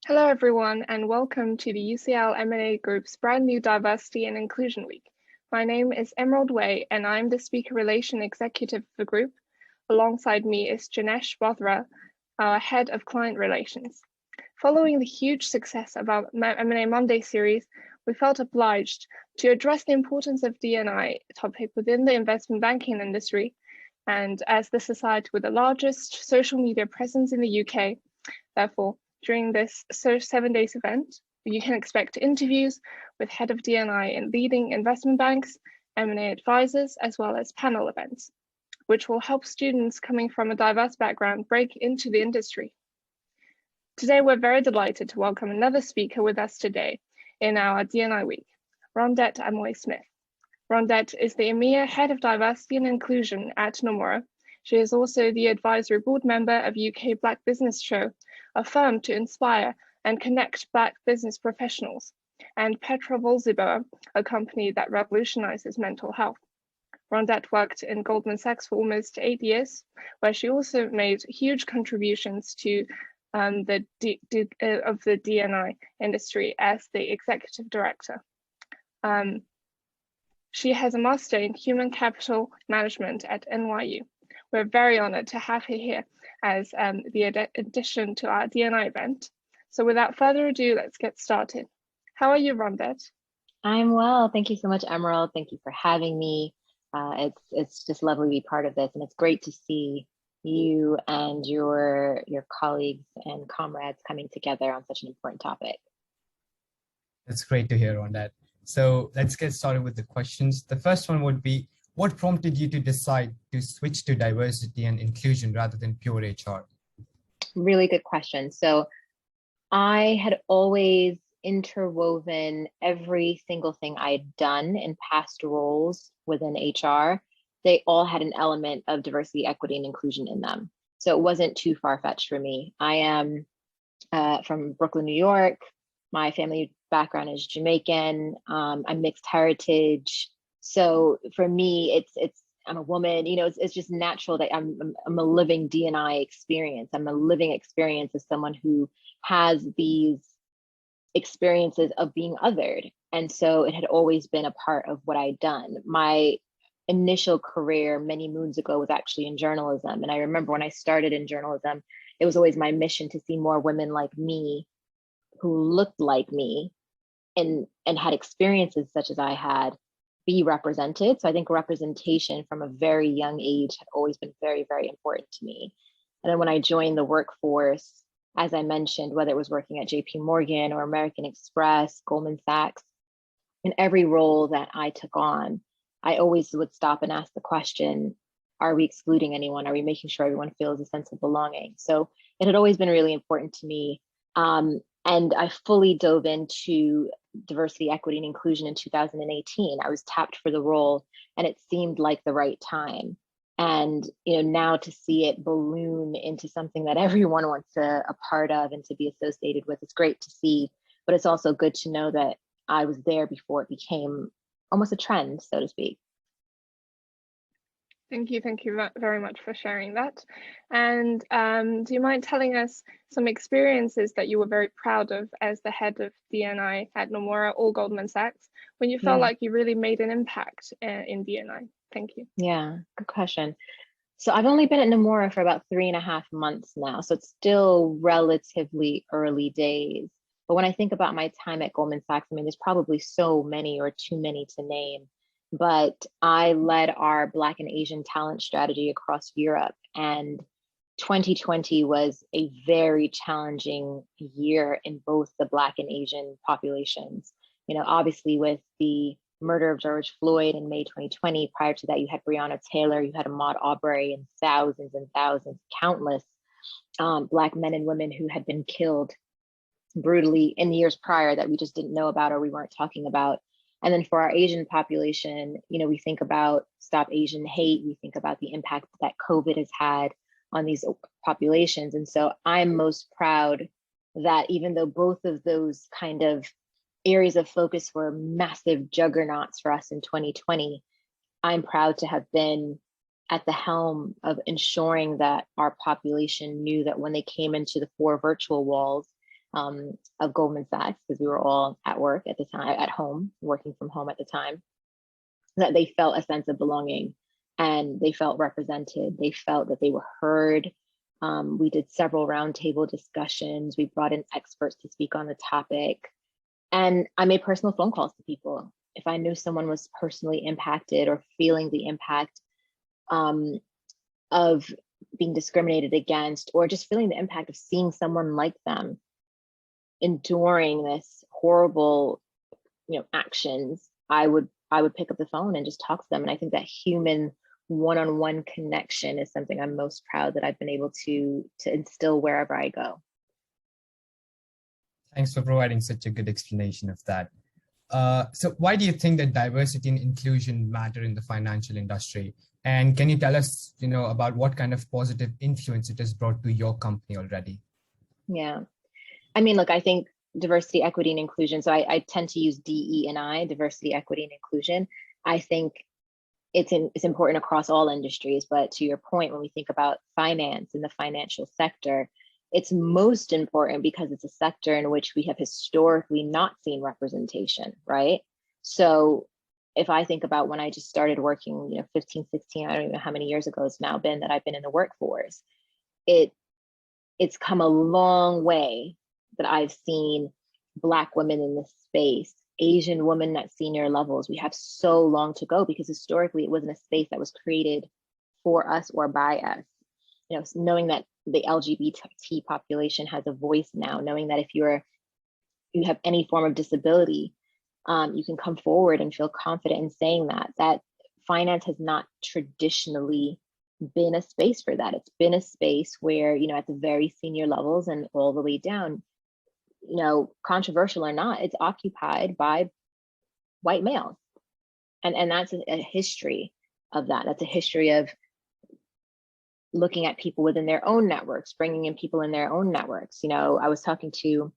Hello, everyone, and welcome to the UCL M&A Group's brand new Diversity and Inclusion Week. My name is Emerald Way, and I'm the Speaker Relation Executive of the group. Alongside me is Janesh Bothra, our Head of Client Relations. Following the huge success of our M&A Monday series, we felt obliged to address the importance of D&I topic within the investment banking industry. And as the society with the largest social media presence in the UK, therefore, during this 7 days event, you can expect interviews with head of D&I in leading investment banks, M&A advisors, as well as panel events, which will help students coming from a diverse background break into the industry. Today, we're very delighted to welcome another speaker with us today in our D&I week, Rondette Amoy Smith. Rondette is the EMEA Head of Diversity and Inclusion at Nomura. She is also the advisory board member of UK Black Business Show, a firm to inspire and connect Black business professionals, and Petra Velzeboer, a company that revolutionizes mental health. Rondette worked in Goldman Sachs for almost 8 years, where she also made huge contributions to the D&I industry as the executive director. She has a master in human capital management at NYU. We're very honored to have her here as the addition to our D&I event. So without further ado, let's get started. How are you, Rondette? I'm well. Thank you so much, Emerald. Thank you for having me. It's just lovely to be part of this, and it's great to see you and your colleagues and comrades coming together on such an important topic. That's great to hear, Rondette. So let's get started with the questions. The first one would be, what prompted you to decide to switch to diversity and inclusion rather than pure HR? Really good question. So I had always interwoven every single thing I had done in past roles within HR. They all had an element of diversity, equity, and inclusion in them. So it wasn't too far-fetched for me. I am from Brooklyn, New York. My family background is Jamaican. I'm mixed heritage. So for me, I'm a woman, it's just natural that I'm a living D&I experience. I'm a living experience as someone who has these experiences of being othered. And so it had always been a part of what I'd done. My initial career many moons ago was actually in journalism. And I remember when I started in journalism, it was always my mission to see more women like me who looked like me and had experiences such as I had be represented. So I think representation from a very young age had always been very, very important to me. And then when I joined the workforce, as I mentioned, whether it was working at JP Morgan or American Express, Goldman Sachs, in every role that I took on, I always would stop and ask the question, are we excluding anyone? Are we making sure everyone feels a sense of belonging? So it had always been really important to me. And I fully dove into diversity, equity, and inclusion in 2018. I was tapped for the role and it seemed like the right time. And now to see it balloon into something that everyone wants a part of and to be associated with, it's great to see, but it's also good to know that I was there before it became almost a trend, so to speak. Thank you very much for sharing that. And do you mind telling us some experiences that you were very proud of as the head of D&I at Nomura or Goldman Sachs, when you felt like you really made an impact in D&I? Thank you. Yeah, good question. So I've only been at Nomura for about 3.5 months now, so it's still relatively early days. But when I think about my time at Goldman Sachs, I mean, there's probably so many or too many to name. But I led our Black and Asian talent strategy across Europe, and 2020 was a very challenging year in both the Black and Asian populations. Obviously with the murder of George Floyd in May 2020, prior to that, you had Breonna Taylor, you had Ahmaud Arbery, and thousands, countless Black men and women who had been killed brutally in the years prior that we just didn't know about or we weren't talking about. And then for our Asian population, we think about Stop Asian Hate, we think about the impact that COVID has had on these populations. And so I'm most proud that even though both of those kind of areas of focus were massive juggernauts for us in 2020, I'm proud to have been at the helm of ensuring that our population knew that when they came into the 4 virtual walls, of Goldman Sachs, because we were all at work at the time, at home, working from home at the time, that they felt a sense of belonging and they felt represented. They felt that they were heard. We did several roundtable discussions. We brought in experts to speak on the topic. And I made personal phone calls to people. If I knew someone was personally impacted or feeling the impact of being discriminated against, or just feeling the impact of seeing someone like them enduring this horrible, actions, I would pick up the phone and just talk to them. And I think that human one-on-one connection is something I'm most proud that I've been able to instill wherever I go. Thanks for providing such a good explanation of that. So why do you think that diversity and inclusion matter in the financial industry? And can you tell us, about what kind of positive influence it has brought to your company already? Yeah. I mean, look, I think diversity, equity, and inclusion. So I tend to use DE&I, diversity, equity, and inclusion. I think it's important across all industries, but to your point, when we think about finance and the financial sector, it's most important because it's a sector in which we have historically not seen representation, right? So if I think about when I just started working, 15, 16, I don't even know how many years ago it's now been that I've been in the workforce, it's come a long way that I've seen Black women in this space, Asian women at senior levels. We have so long to go because historically it wasn't a space that was created for us or by us. Knowing that the LGBT population has a voice now, knowing that if you have any form of disability, you can come forward and feel confident in saying that finance has not traditionally been a space for that. It's been a space where, at the very senior levels and all the way down, controversial or not, it's occupied by white males. And that's a history of that. That's a history of looking at people within their own networks, bringing in people in their own networks. I was talking to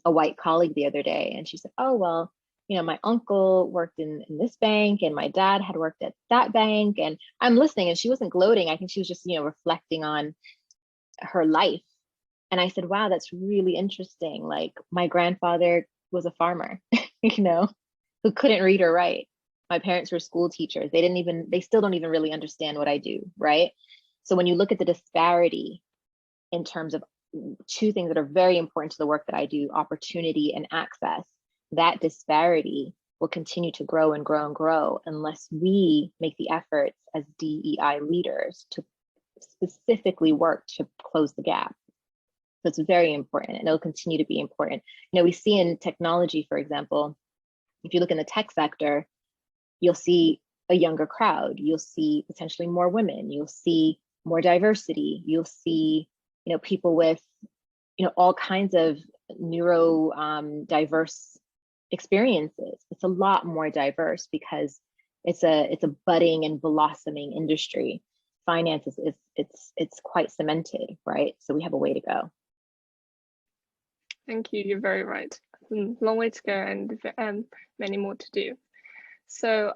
a white colleague the other day and she said, oh, well, my uncle worked in this bank and my dad had worked at that bank. And I'm listening and she wasn't gloating. I think she was just, reflecting on her life. And I said, wow, that's really interesting. Like my grandfather was a farmer, who couldn't read or write. My parents were school teachers. They still don't even really understand what I do, right? So when you look at the disparity in terms of two things that are very important to the work that I do, opportunity and access, that disparity will continue to grow and grow and grow unless we make the efforts as DEI leaders to specifically work to close the gap. So it's very important and it'll continue to be important. We see in technology, for example, if you look in the tech sector, you'll see a younger crowd, you'll see potentially more women, you'll see more diversity, you'll see, people with, all kinds of diverse experiences. It's a lot more diverse because it's a budding and blossoming industry. Finance it's quite cemented, right? So we have a way to go. Thank you. You're very right. A long way to go and many more to do. So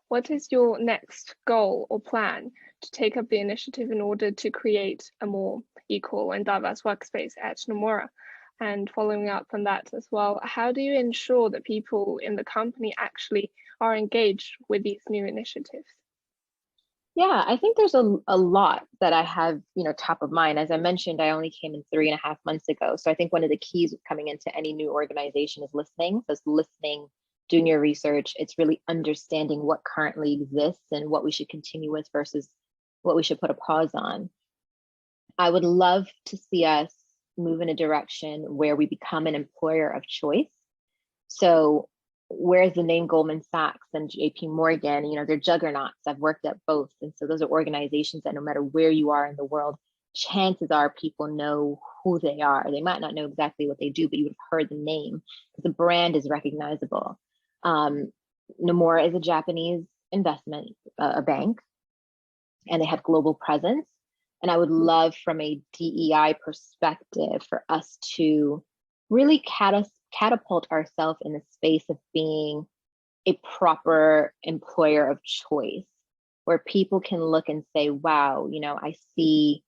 what is your next goal or plan to take up the initiative in order to create a more equal and diverse workspace at Nomura? And following up on that as well, how do you ensure that people in the company actually are engaged with these new initiatives? Yeah, I think there's a lot that I have, top of mind. As I mentioned, I only came in 3.5 months ago. So I think one of the keys coming into any new organization is listening. So it's listening, doing your research. It's really understanding what currently exists and what we should continue with versus what we should put a pause on. I would love to see us move in a direction where we become an employer of choice. So whereas the name Goldman Sachs and JP Morgan, they're juggernauts. I've worked at both. And so those are organizations that no matter where you are in the world, chances are people know who they are. They might not know exactly what they do, but you would have heard the name because the brand is recognizable. Nomura is a Japanese investment a bank, and they have global presence. And I would love from a DEI perspective for us to really catapult ourselves in the space of being a proper employer of choice, where people can look and say, wow, I see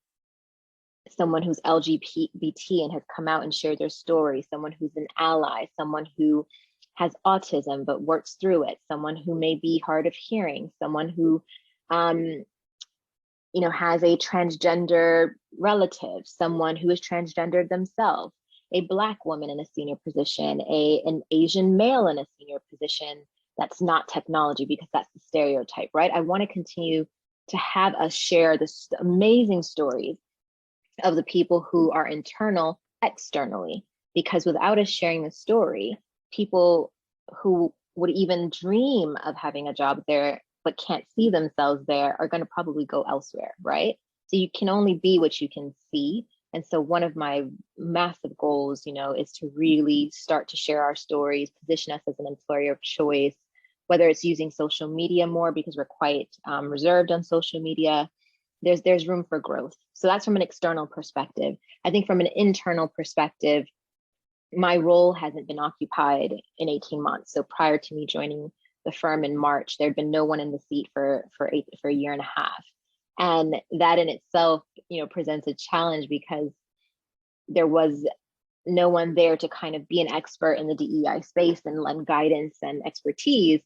someone who's LGBT and has come out and shared their story, someone who's an ally, someone who has autism but works through it, someone who may be hard of hearing, someone who has a transgender relative, someone who is transgendered themselves, a Black woman in a senior position, an Asian male in a senior position. That's not technology, because that's the stereotype, right? I want to continue to have us share this amazing stories of the people who are internal externally, because without us sharing the story, people who would even dream of having a job there but can't see themselves there are going to probably go elsewhere, right? So you can only be what you can see. And so one of my massive goals, is to really start to share our stories, position us as an employer of choice, whether it's using social media more, because we're quite reserved on social media. There's room for growth. So that's from an external perspective. I think from an internal perspective, my role hasn't been occupied in 18 months. So prior to me joining the firm in March, there'd been no one in the seat for a year and a half. And that in itself, presents a challenge, because there was no one there to kind of be an expert in the DEI space and lend guidance and expertise.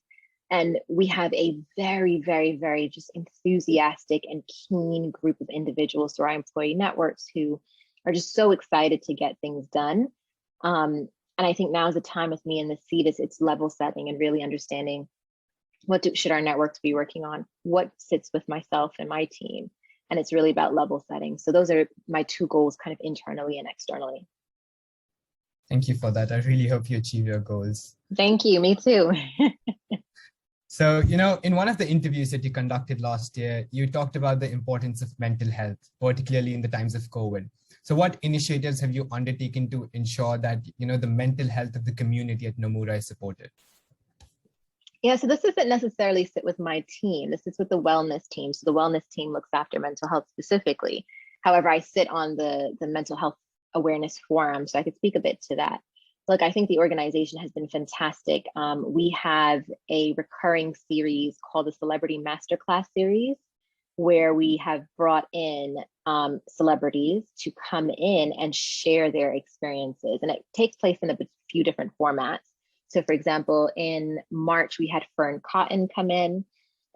And we have a very, very, very just enthusiastic and keen group of individuals through our employee networks who are just so excited to get things done. And I think now is the time with me in the seat is it's level setting and really understanding should our networks be working on, what sits with myself and my team. And it's really about level setting. So those are my two goals, kind of internally and externally. Thank you for that. I really hope you achieve your goals. Thank you, me too. So, in one of the interviews that you conducted last year, you talked about the importance of mental health, particularly in the times of COVID. So what initiatives have you undertaken to ensure that, the mental health of the community at Nomura is supported? Yeah, so this doesn't necessarily sit with my team. This is with the wellness team. So the wellness team looks after mental health specifically. However, I sit on the mental health awareness forum, so I could speak a bit to that. Look, I think the organization has been fantastic. We have a recurring series called the Celebrity Masterclass Series, where we have brought in celebrities to come in and share their experiences. And it takes place in a few different formats. So for example, in March, we had Fern Cotton come in,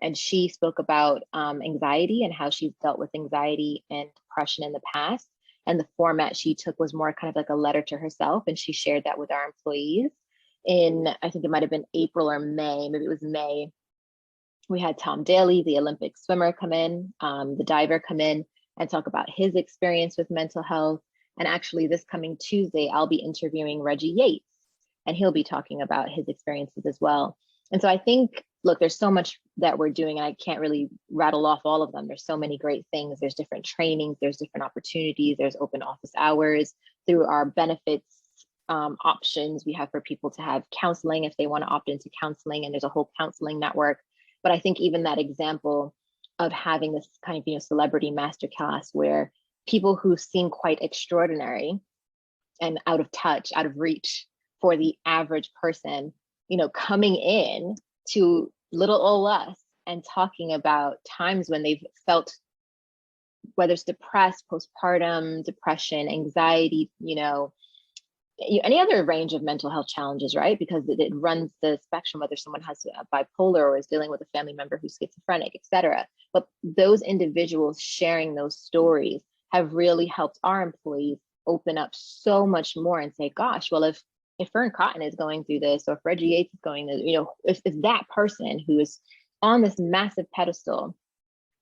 and she spoke about anxiety and how she's dealt with anxiety and depression in the past. And the format she took was more kind of like a letter to herself, and she shared that with our employees. I think it might have been April or May, maybe it was May, we had Tom Daly, the Olympic swimmer, come in, the diver come in and talk about his experience with mental health. And actually this coming Tuesday, I'll be interviewing Reggie Yates, and he'll be talking about his experiences as well. And so I think, look, there's so much that we're doing, and I can't really rattle off all of them. There's so many great things. There's different trainings, there's different opportunities, there's open office hours. Through our benefits options, we have for people to have counseling if they want to opt into counseling, and there's a whole counseling network. But I think even that example of having this kind of, celebrity masterclass where people who seem quite extraordinary and out of touch, out of reach for the average person, coming in to little old us and talking about times when they've felt, whether it's depressed, postpartum depression, anxiety, any other range of mental health challenges, right? Because it runs the spectrum, whether someone has bipolar or is dealing with a family member who's schizophrenic, et cetera. But those individuals sharing those stories have really helped our employees open up so much more and say, gosh, well, if Fern Cotton is going through this, or if Reggie Yates is going to, if that person who is on this massive pedestal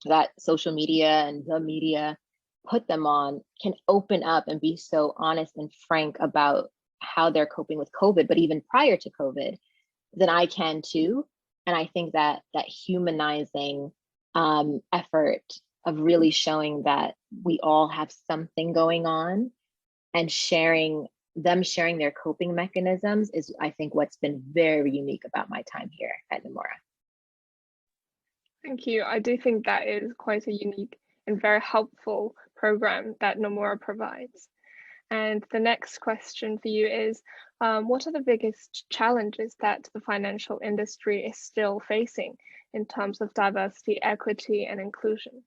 that social media and the media put them on can open up and be so honest and frank about how they're coping with COVID, but even prior to COVID, then I can too. And I think that humanizing effort of really showing that we all have something going on and sharing their coping mechanisms is, I think, what's been very unique about my time here at Nomura. Thank you. I do think that is quite a unique and very helpful program that Nomura provides. And the next question for you is, what are the biggest challenges that the financial industry is still facing in terms of diversity, equity, and inclusion?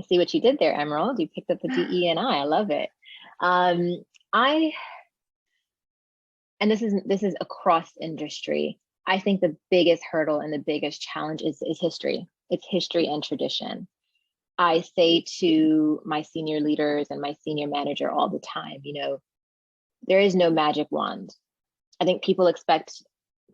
I see what you did there, Emerald. You picked up the DE&I. I love it. I and this is across industry. I think the biggest hurdle and the biggest challenge is history. It's history and tradition. I say to my senior leaders and my senior manager all the time, there is no magic wand. I think people expect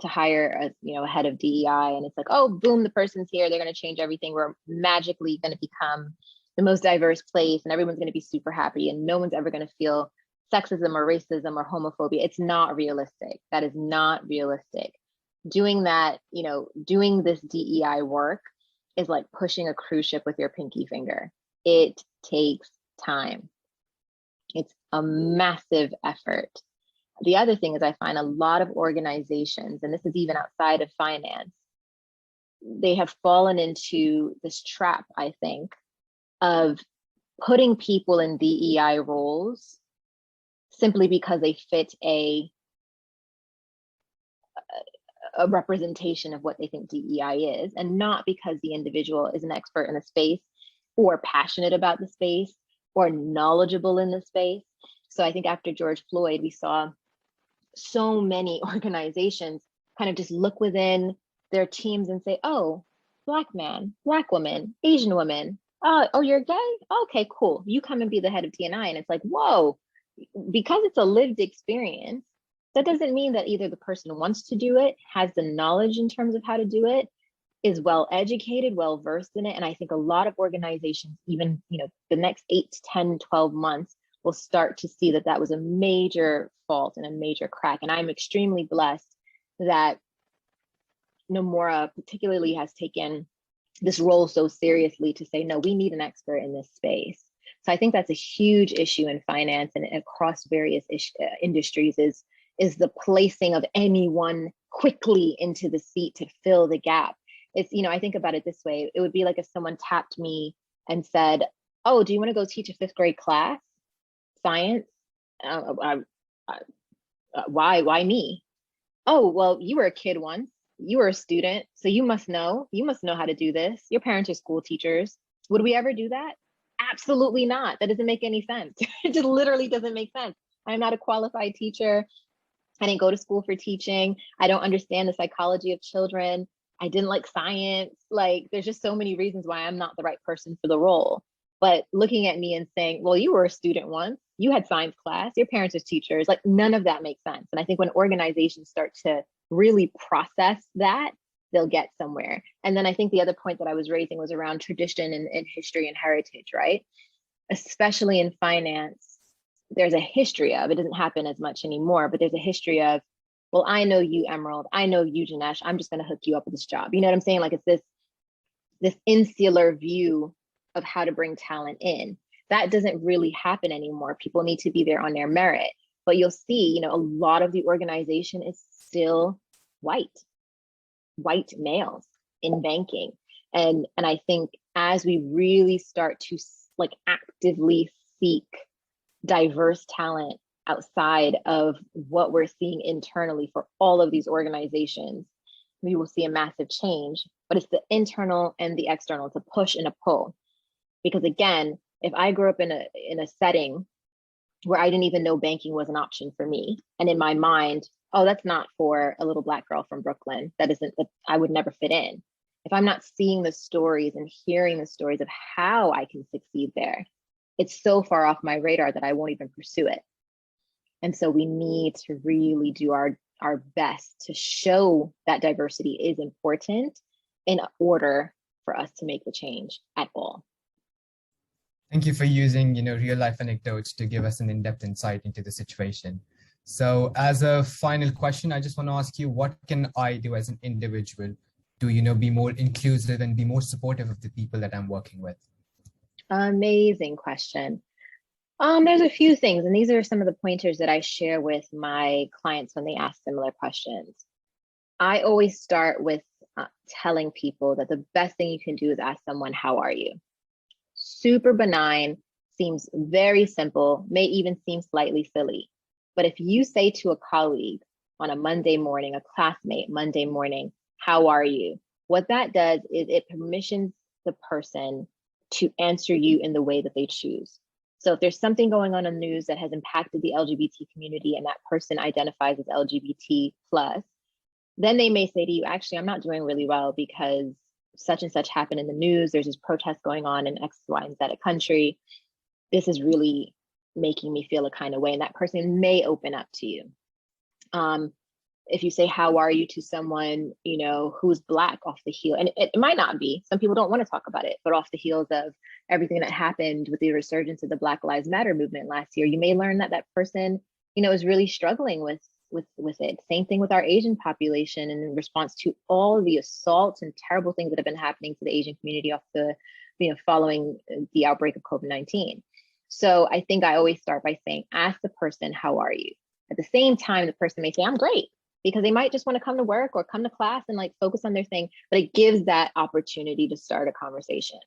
to hire a head of DEI, and it's like, oh, boom, the person's here. They're going to change everything. We're magically going to become the most diverse place, and everyone's going to be super happy, and no one's ever going to feel sexism or racism or homophobia. It's not realistic. That is not realistic. Doing that, doing this DEI work is like pushing a cruise ship with your pinky finger. It takes time. It's a massive effort. The other thing is I find a lot of organizations, and this is even outside of finance, they have fallen into this trap, I think, of putting people in DEI roles simply because they fit a representation of what they think DEI is, and not because the individual is an expert in the space or passionate about the space or knowledgeable in the space. So I think after George Floyd, we saw so many organizations kind of just look within their teams and say, oh, Black man, Black woman, Asian woman, oh, you're gay? Okay, cool. You come and be the head of DNI. And it's like, whoa, because it's a lived experience, that doesn't mean that either the person wants to do it, has the knowledge in terms of how to do it, is well educated, well versed in it. And I think a lot of organizations, even the next 8 to 10, 12 months, will start to see that that was a major fault and a major crack. And I'm extremely blessed that Nomura particularly has taken this role so seriously to say, no, we need an expert in this space. So I think that's a huge issue in finance and across various industries is the placing of anyone quickly into the seat to fill the gap. It's, I think about it this way. It would be like if someone tapped me and said, oh, do you want to go teach a 5th grade class? Science? Why me? Oh, well, you were a kid once. You were a student, so you must know how to do this. Your parents are school teachers. Would we ever do that? Absolutely not. That doesn't make any sense. It just literally doesn't make sense. I'm not a qualified teacher. I didn't go to school for teaching. I don't understand the psychology of children. I didn't like science. Like, there's just so many reasons why I'm not the right person for the role. But looking at me and saying, well, you were a student once, you had science class, your parents are teachers, like none of that makes sense. And I think when organizations start to really process that, they'll get somewhere. And then I think the other point that I was raising was around tradition and history and heritage, right? Especially in finance, there's a history of, it doesn't happen as much anymore, but there's a history of, well, I know you, Emerald, I know you, Janesh, I'm just gonna hook you up with this job. You know what I'm saying? Like it's this insular view of how to bring talent in. That doesn't really happen anymore. People need to be there on their merit. But you'll see, a lot of the organization is still white males in banking. And I think as we really start to like actively seek diverse talent outside of what we're seeing internally for all of these organizations, we will see a massive change. But it's the internal and the external, to push and a pull. Because again, if I grew up in a setting where I didn't even know banking was an option for me, and in my mind, oh, that's not for a little Black girl from Brooklyn, I would never fit in. If I'm not seeing the stories and hearing the stories of how I can succeed there, it's so far off my radar that I won't even pursue it. And so we need to really do our best to show that diversity is important in order for us to make the change at all. Thank you for using, real life anecdotes to give us an in-depth insight into the situation. So as a final question, I just want to ask you, what can I do as an individual to, be more inclusive and be more supportive of the people that I'm working with? Amazing question. There's a few things, and these are some of the pointers that I share with my clients when they ask similar questions. I always start with telling people that the best thing you can do is ask someone, how are you? Super benign, seems very simple, may even seem slightly silly. But if you say to a colleague on a Monday morning, a classmate Monday morning, how are you? What that does is it permissions the person to answer you in the way that they choose. So if there's something going on in the news that has impacted the LGBT community and that person identifies as LGBT plus, then they may say to you, actually, I'm not doing really well because such and such happened in the news. There's this protest going on in X, Y, and Z country. This is really making me feel a kind of way. And that person may open up to you. If you say, how are you to someone, you know, who's Black off the heel, and it might not be, some people don't want to talk about it, but off the heels of everything that happened with the resurgence of the Black Lives Matter movement last year, you may learn that that person, you know, is really struggling with it. Same thing with our Asian population in response to all the assaults and terrible things that have been happening to the Asian community off the, you know, following the outbreak of COVID-19. So I think I always start by saying, ask the person, how are you? At the same time, the person may say, I'm great, because they might just want to come to work or come to class and like focus on their thing, but it gives that opportunity to start a conversation.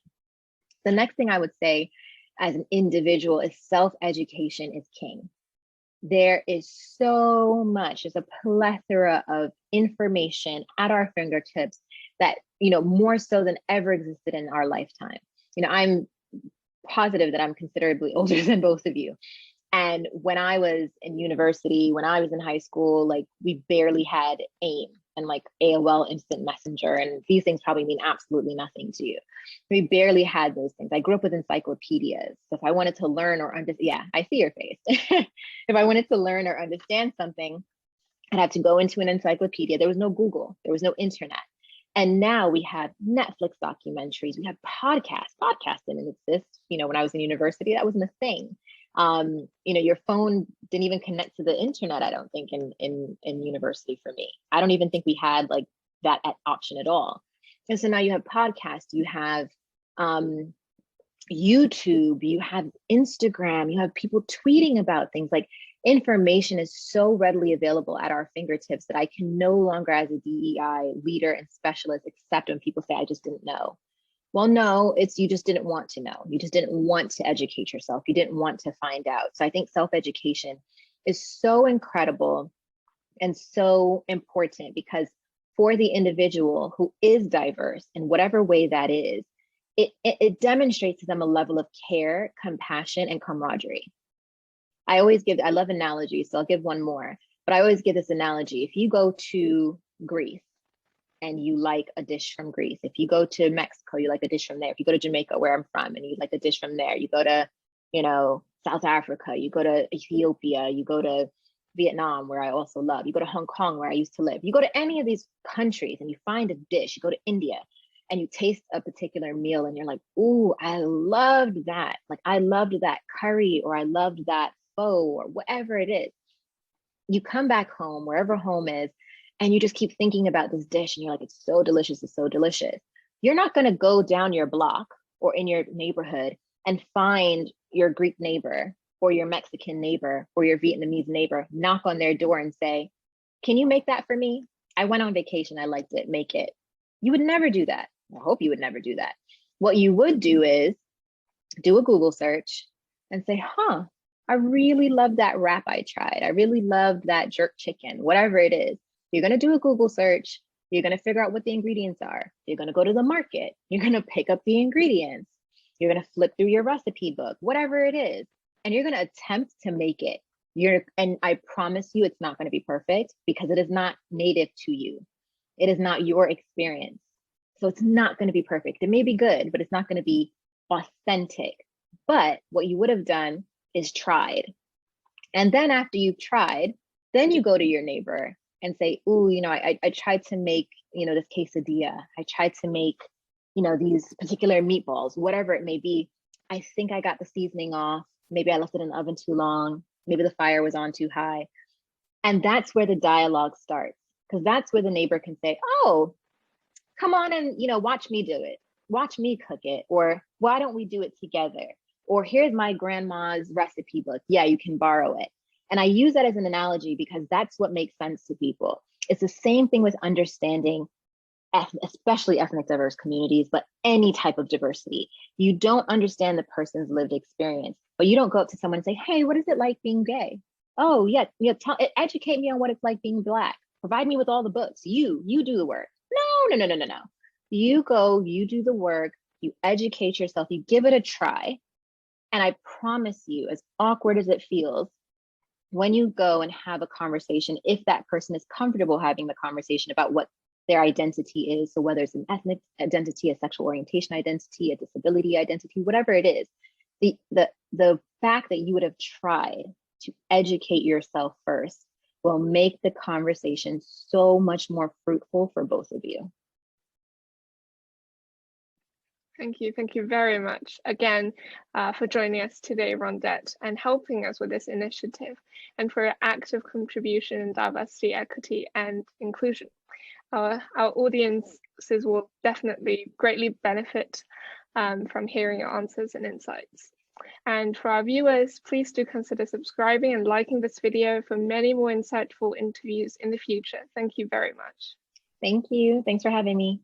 The next thing I would say as an individual is self-education is king. There is so much, there's a plethora of information at our fingertips that, you know, more so than ever existed in our lifetime. You know, I'm positive that I'm considerably older than both of you. And when I was in university, when I was in high school, like we barely had AIM and like AOL Instant Messenger, and these things probably mean absolutely nothing to you. We barely had those things. I grew up with encyclopedias. So if I wanted to learn or understand, yeah, I see your face. If I wanted to learn or understand something, I'd have to go into an encyclopedia. There was no Google, there was no internet. And now we have Netflix documentaries, we have podcasts. Podcasts didn't exist, you know, when I was in university, that wasn't a thing. You know, your phone didn't even connect to the internet, I don't think, in university for me. I don't even think we had like that option at all. And so now you have podcasts, you have YouTube, you have Instagram, you have people tweeting about things. Like information is so readily available at our fingertips that I can no longer, as a DEI leader and specialist, accept when people say, I just didn't know. Well, no, it's you just didn't want to know. You just didn't want to educate yourself. You didn't want to find out. So I think self-education is so incredible and so important, because for the individual who is diverse in whatever way that is, it demonstrates to them a level of care, compassion, and camaraderie. I love analogies, so I'll give one more, but I always give this analogy. If you go to Greece, and you like a dish from Greece. If you go to Mexico, you like a dish from there. If you go to Jamaica, where I'm from, and you like a dish from there. You go to, you know, South Africa, you go to Ethiopia, you go to Vietnam, where I also love. You go to Hong Kong, where I used to live. You go to any of these countries and you find a dish. You go to India and you taste a particular meal and you're like, ooh, I loved that. Like I loved that curry, or I loved that pho, or whatever it is. You come back home, wherever home is, and you just keep thinking about this dish and you're like, it's so delicious, it's so delicious. You're not gonna go down your block or in your neighborhood and find your Greek neighbor or your Mexican neighbor or your Vietnamese neighbor, knock on their door and say, can you make that for me? I went on vacation, I liked it, make it. You would never do that. I hope you would never do that. What you would do is do a Google search and say, huh, I really love that wrap I tried. I really loved that jerk chicken, whatever it is. You're going to do a Google search. You're going to figure out what the ingredients are. You're going to go to the market. You're going to pick up the ingredients. You're going to flip through your recipe book, whatever it is, and you're going to attempt to make it. And I promise you, it's not going to be perfect, because it is not native to you. It is not your experience. So it's not going to be perfect. It may be good, but it's not going to be authentic. But what you would have done is tried. And then after you've tried, then you go to your neighbor and say, ooh, you know, I tried to make, you know, this quesadilla. I tried to make, you know, these particular meatballs, whatever it may be. I think I got the seasoning off. Maybe I left it in the oven too long. Maybe the fire was on too high. And that's where the dialogue starts, because that's where the neighbor can say, oh, come on and, you know, watch me do it. Watch me cook it. Or why don't we do it together? Or here's my grandma's recipe book. Yeah, you can borrow it. And I use that as an analogy because that's what makes sense to people. It's the same thing with understanding, especially ethnic diverse communities, but any type of diversity. You don't understand the person's lived experience, but you don't go up to someone and say, hey, what is it like being gay? Oh, yeah, educate me on what it's like being Black. Provide me with all the books. You do the work. No. You go, you do the work, you educate yourself, you give it a try. And I promise you, as awkward as it feels, when you go and have a conversation, if that person is comfortable having the conversation about what their identity is, so whether it's an ethnic identity, a sexual orientation identity, a disability identity, whatever it is, the fact that you would have tried to educate yourself first will make the conversation so much more fruitful for both of you. Thank you. Thank you very much again for joining us today, Rondette, and helping us with this initiative, and for your active contribution in diversity, equity, and inclusion. Our audiences will definitely greatly benefit from hearing your answers and insights. And for our viewers, please do consider subscribing and liking this video for many more insightful interviews in the future. Thank you very much. Thank you. Thanks for having me.